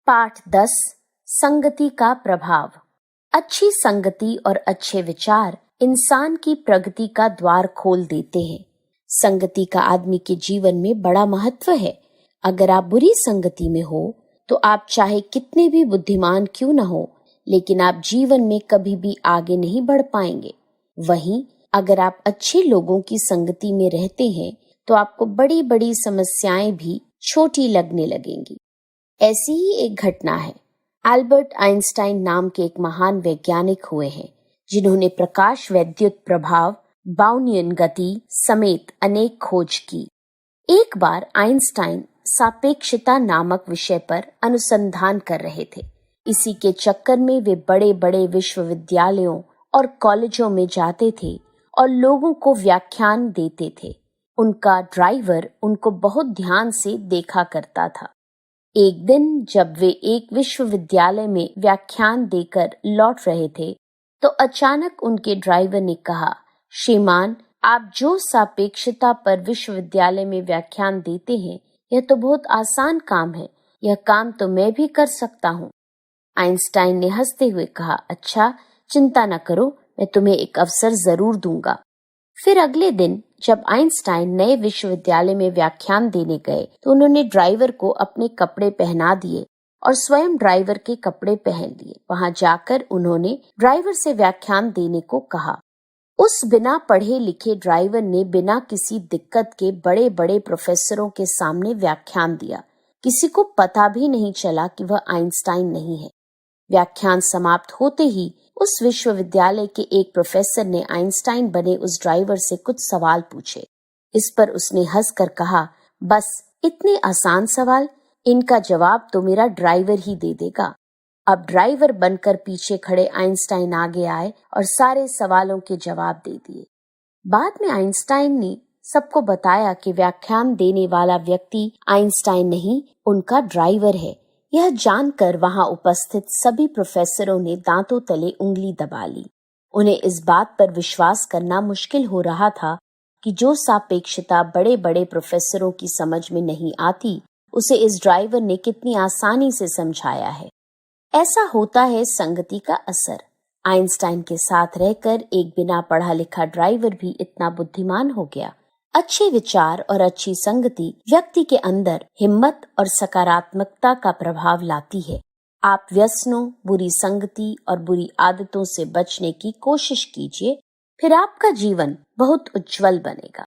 पाठ 10 संगति का प्रभाव। अच्छी संगति और अच्छे विचार इंसान की प्रगति का द्वार खोल देते हैं। संगति का आदमी के जीवन में बड़ा महत्व है। अगर आप बुरी संगति में हो तो आप चाहे कितने भी बुद्धिमान क्यों न हो, लेकिन आप जीवन में कभी भी आगे नहीं बढ़ पाएंगे। वहीं अगर आप अच्छे लोगों की संगति में रहते हैं तो आपको बड़ी बड़ी समस्याएं भी छोटी लगने लगेंगी। ऐसी ही एक घटना है। अल्बर्ट आइंस्टाइन नाम के एक महान वैज्ञानिक हुए हैं, जिन्होंने प्रकाश वैद्युत प्रभाव, ब्राउनियन गति समेत अनेक खोज की। एक बार आइंस्टाइन सापेक्षता नामक विषय पर अनुसंधान कर रहे थे। इसी के चक्कर में वे बड़े बड़े विश्वविद्यालयों और कॉलेजों में जाते थे और लोगों को व्याख्यान देते थे। उनका ड्राइवर उनको बहुत ध्यान से देखा करता था। एक दिन जब वे एक विश्वविद्यालय में व्याख्यान देकर लौट रहे थे तो अचानक उनके ड्राइवर ने कहा, श्रीमान, आप जो सापेक्षता पर विश्वविद्यालय में व्याख्यान देते हैं, यह तो बहुत आसान काम है। यह काम तो मैं भी कर सकता हूँ। आइंस्टाइन ने हंसते हुए कहा, अच्छा, चिंता न करो, मैं तुम्हें एक अवसर जरूर दूंगा। फिर अगले दिन जब आइंस्टाइन नए विश्वविद्यालय में व्याख्यान देने गए तो उन्होंने ड्राइवर को अपने कपड़े पहना दिए और स्वयं ड्राइवर के कपड़े पहन लिए। वहां जाकर उन्होंने ड्राइवर से व्याख्यान देने को कहा। उस बिना पढ़े लिखे ड्राइवर ने बिना किसी दिक्कत के बड़े बड़े प्रोफेसरों के सामने व्याख्यान दिया। किसी को पता भी नहीं चला कि वह आइंस्टाइन नहीं है। व्याख्यान समाप्त होते ही उस विश्वविद्यालय के एक प्रोफेसर ने आइंस्टाइन बने उस ड्राइवर से कुछ सवाल पूछे। इस पर उसने हंसकर कहा, बस इतने आसान सवाल, इनका जवाब तो मेरा ड्राइवर ही दे देगा। अब ड्राइवर बनकर पीछे खड़े आइंस्टाइन आगे आए और सारे सवालों के जवाब दे दिए। बाद में आइंस्टाइन ने सबको बताया कि व्याख्यान देने वाला व्यक्ति आइंस्टाइन नहीं, उनका ड्राइवर है। यह जानकर वहां उपस्थित सभी प्रोफेसरों ने दांतों तले उंगली दबा ली। उन्हें इस बात पर विश्वास करना मुश्किल हो रहा था कि जो सापेक्षता बड़े बड़े प्रोफेसरों की समझ में नहीं आती, उसे इस ड्राइवर ने कितनी आसानी से समझाया है। ऐसा होता है संगति का असर। आइंस्टाइन के साथ रहकर एक बिना पढ़ा लिखा ड्राइवर भी इतना बुद्धिमान हो गया। अच्छे विचार और अच्छी संगति व्यक्ति के अंदर हिम्मत और सकारात्मकता का प्रभाव लाती है। आप व्यसनों, बुरी संगति और बुरी आदतों से बचने की कोशिश कीजिए, फिर आपका जीवन बहुत उज्जवल बनेगा।